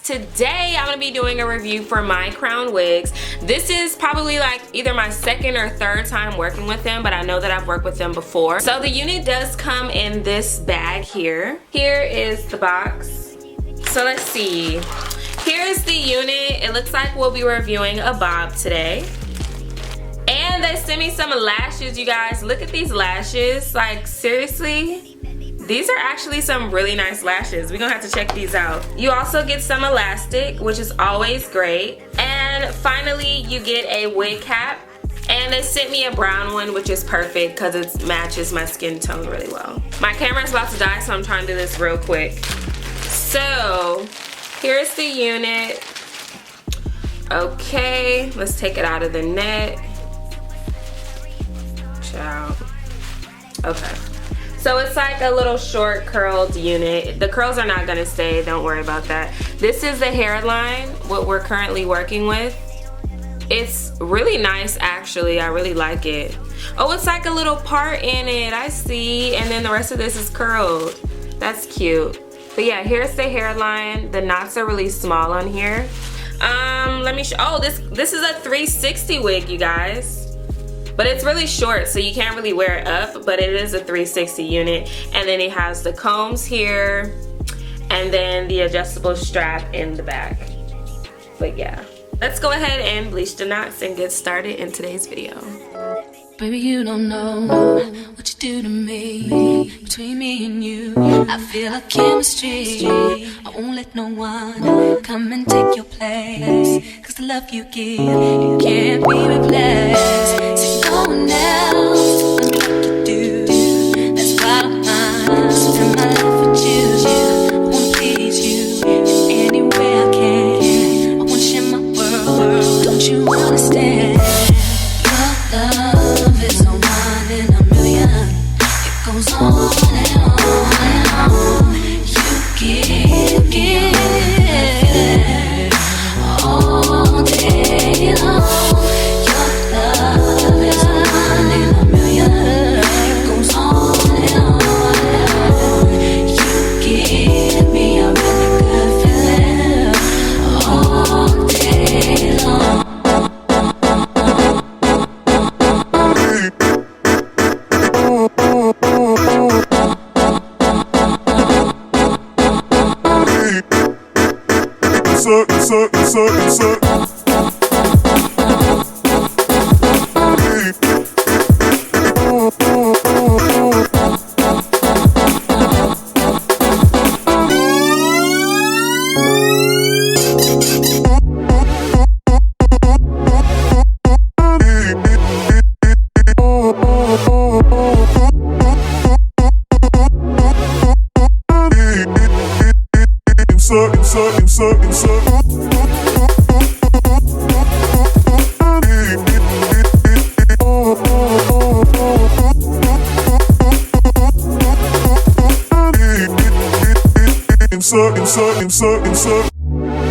Today I'm gonna be doing a review for my crown wigs. This is probably like either my second or third time working with them, but I know that I've worked with them before. So the unit does come in this bag here. Here is the box. So let's see. Here's the unit. It looks like we'll be reviewing a bob today. And they sent me some lashes, you guys. Look at these lashes. Like, seriously? These are actually some really nice lashes. We're gonna have to check these out. You also get some elastic, which is always great. And finally, you get a wig cap. And they sent me a brown one, which is perfect because it matches my skin tone really well. My camera's about to die, so I'm trying to do this real quick. So, here's the unit. Okay, let's take it out of the net. Ciao. Okay. So it's like a little short curled unit. The curls are not gonna stay, don't worry about that. This is the hairline, what we're currently working with. It's really nice actually, I really like it. Oh, it's like a little part in it, I see. And then the rest of this is curled. That's cute. But yeah, here's the hairline. The knots are really small on here. Let me show, oh, this is a 360 wig, you guys. But it's really short, so you can't really wear it up, but it is a 360 unit. And then it has the combs here, and then the adjustable strap in the back. But yeah, let's go ahead and bleach the knots and get started in today's video. Baby, you don't know what you do to me. Between me and you, I feel a chemistry. I won't let no one come and take your place. Cause the love you give, it can't be replaced. See, no one else can do what you do. That's why I spend my life with you. I wanna please you in any way I can. I wanna share my world, don't you understand? Your love is a one in a million. It goes on and on and on. You give all day long. Your love is a one in a million. It goes on and on and on. You give me a really good feeling all day long.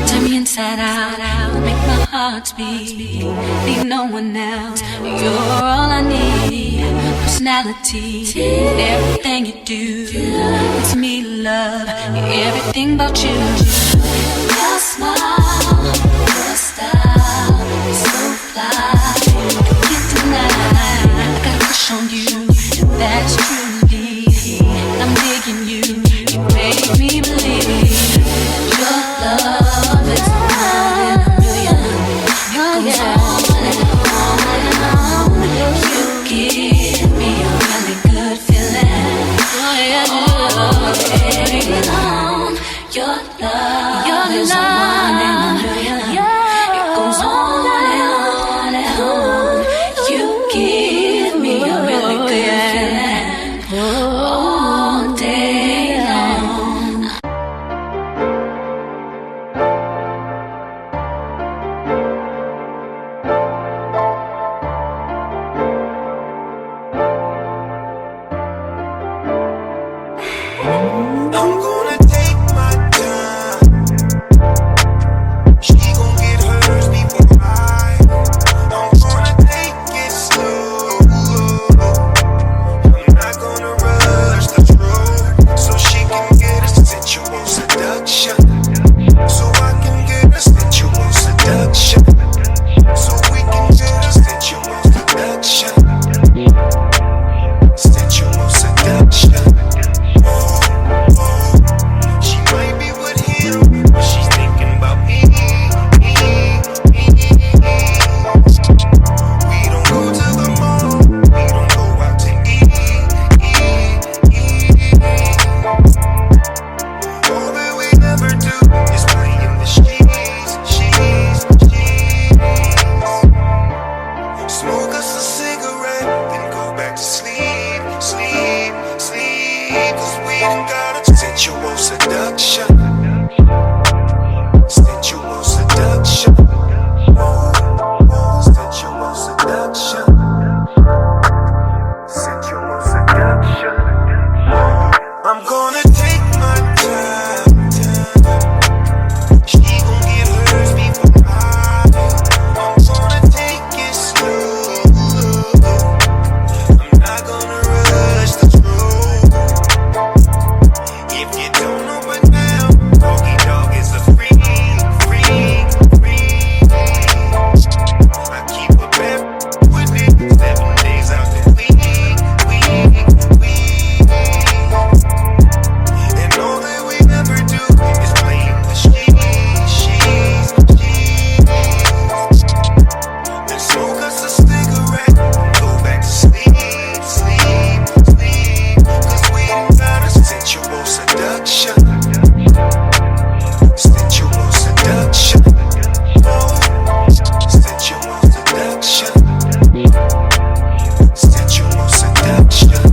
Turn me inside out, make my heart speak. Need no one else, you're all I need. Personality, everything you do makes me love everything about you. Your smile, your style, so fly. I can't deny, I got a crush on you, and that's truly. I'm digging you, you make me believe. Your love is one in a million. It goes on and on and on. You give me a really good feeling all day long. Your love is one in a million. It goes on and on and on. You give me a really good feeling all day long. I'm gonna take my time. is playing the sheets. Smoke us a cigarette, then go back to sleep. Cause we done got a sensual seduction. Sensual seduction. Sensual seduction. Sensual seduction. I'm gonna take my time. She gon' get hers before I. I'm gonna take it slow. I'm not gonna rush the truth. If you don't know by now, Doggy Dog is a freak. I keep a bet with it 7 days out the week. And all that we ever do is play in the sheets. Then smoke us a cigarette and go back to sleep. Cause we done got a sensual seduction. Sensual seduction. Sensual seduction. Sensual seduction.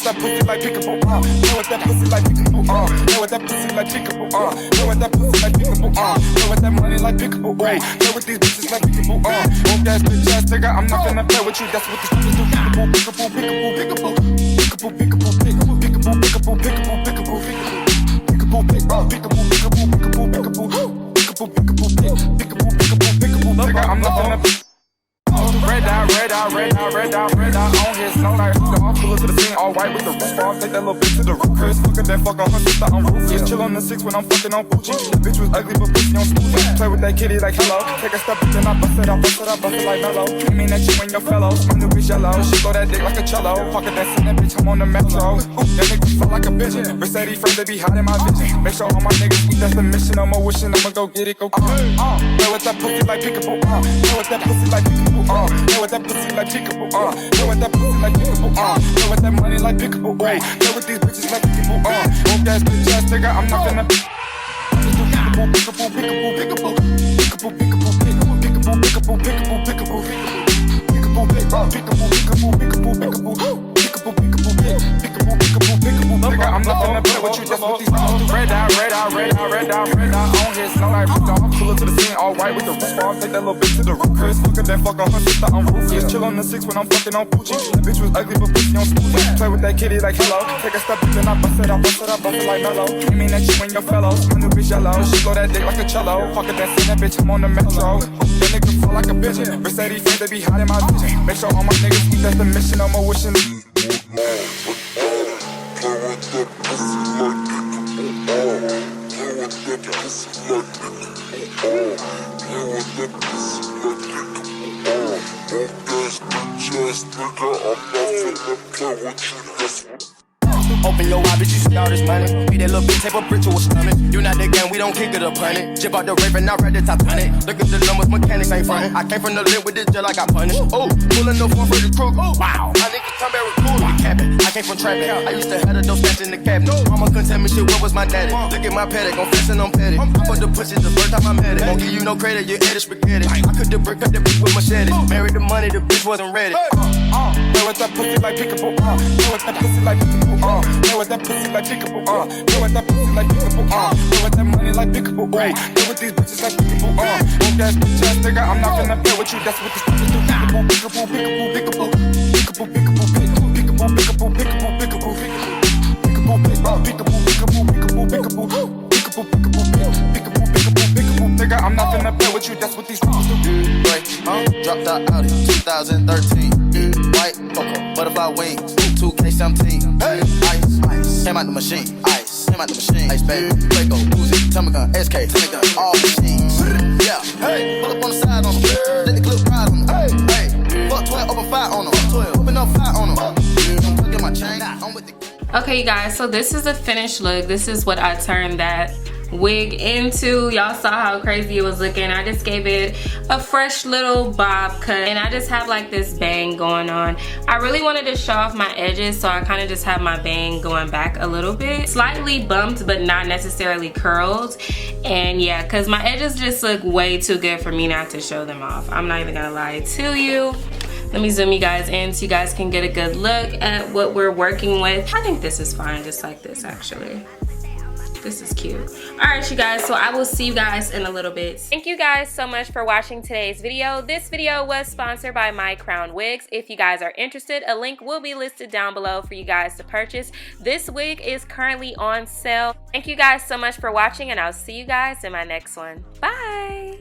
that pussy like peekaboo, play with that pussy like peekaboo, play with that pussy like peekaboo, play with that pussy like peekaboo, play with that money like peekaboo, play with these bitches like peekaboo, old ass bitch ass nigga, I'm not gonna play with you, that's what the bitches do, peekaboo, peekaboo, peekaboo, peekaboo, peekaboo, peekaboo, peekaboo, peekaboo, peekaboo, peekaboo, peekaboo, peekaboo, peekaboo, peekaboo, peekaboo, peekaboo, peekaboo, peekaboo, peekaboo, nigga, I'm not gonna red dot, red dot, red dot, red dot, red dot on his snow like I'm pull to the scene all white with the roof off. Take that little bitch to the roof. Chris, look at that fuck on her sister, I'm ruthless. Chill on the 6 when I'm fucking on Poochie. The bitch was ugly but pussy on smooth. Play with that kitty like hello. Take a step and then I bust it, I bust it, I bust it like mellow. I mean that you and your fellows. My new bitch yellow. She blow that dick like a cello. Fuck it, that's in that bitch, I'm on the metro. That nigga feel like a bitch. Mercedes friends, they be hot in my vision. Make sure all my niggas eat, that's the mission. No more wishing, I'ma go get it, go get it. Play with that pussy like peekaboo, play with that pussy like peekaboo, play with that pussy like peekaboo, play with that pussy like peekaboo, play with that money like peekaboo, play with these bitches like peekaboo, old ass bitch ass nigga, I'm not gonna peekaboo, peekaboo, peekaboo, peekaboo, peekaboo, peekaboo, peekaboo, peekaboo, peekaboo, peekaboo, peekaboo, peekaboo, peekaboo, peekaboo, peekaboo, nigga, I'm not gonna play with you, that's what these bitches do. Red dot, red dot, red dot, red dot, red dot on his snow like I'm pull to the scene all white with the roof off. Take that little bitch to the roof. Chris, look at that fuck on her sister, I'm ruthless. Chill on the 6 when I'm fucking on Poochie. The bitch was ugly but pussy on smooth. Play with that kitty like hello. Take a step and then I bust it, I bust it, I bust it like mellow. I mean that you and your fellows. My new bitch yellow. She blow that dick like a cello. Fuck it, that's in that bitch, I'm on the metro. That nigga feel like a bitch. Mercedes friends, they be hot in my vision. Make sure all my niggas eat, that's the mission, no more wishing. Open your eye, bitch, you see all this money. Be that little bitch, tape a picture with stomach. You not the game, we don't kick it up, honey. Jib out the rape and I read the Titanic. Look at the numbers, mechanics ain't frontin'. I came from the lit with this jet like I punished. Oh, pulling the phone for the crew. Wow, my niggas come back with cool. We capping. I came from trapping. I used to have the dope stats in the cabinet. Mama couldn't tell me shit, what was my daddy? Look at my paddock, I'm flexing, I'm petty. I put the pussy the first time I met it. Won't give you no credit, you ate it spaghetti. I could the brick, cut the bitch with machete. Married the money, the bitch wasn't ready. Play with that pussy like peekaboo, play with that pussy like peekaboo, play with that pussy like peekaboo, play with that pussy like peekaboo, play with that money like peekaboo, play with these bitches like peekaboo, old ass bitch ass nigga, I'm not gonna play with you, that's what these bitches do. Peekaboo, peekaboo, peekaboo, peekaboo, peekaboo, peekaboo, peekaboo, peekaboo, peekaboo, peekaboo, peekaboo, peekaboo, peekaboo, peekaboo, peekaboo, peekaboo, nigga, I'm not gonna play with you, that's what these bitches do. Dropped out Audi 2013. White Coco, butterfly wings, 2K17. Ice, came out the machine. Ice, came out the machine. Ice baby, Draco, Uzi, Tastemaker, SK, Tastemaker, all machines. Yeah, hey, pull up on the side on them. Let the clip ride on them. Hey, fuck 12, open fire on them. 12, open up fire on them. I'm get my chain. I'm with the. Okay, you guys, so this is the finished look. This is what I turned that wig into. Y'all saw how crazy it was looking. I just gave it a fresh little bob cut and I just have like this bang going on. I really wanted to show off my edges, so I kind of just have my bang going back a little bit, slightly bumped but not necessarily curled. And yeah, because my edges just look way too good for me not to show them off. I'm not even gonna lie to you. Let me zoom you guys in so you guys can get a good look at what we're working with. I think this is fine, just like this actually. This is cute. All right, you guys, so I will see you guys in a little bit. Thank you guys so much for watching today's video. This video was sponsored by My Crown Wigs. If you guys are interested, a link will be listed down below for you guys to purchase. This wig is currently on sale. Thank you guys so much for watching and I'll see you guys in my next one. Bye.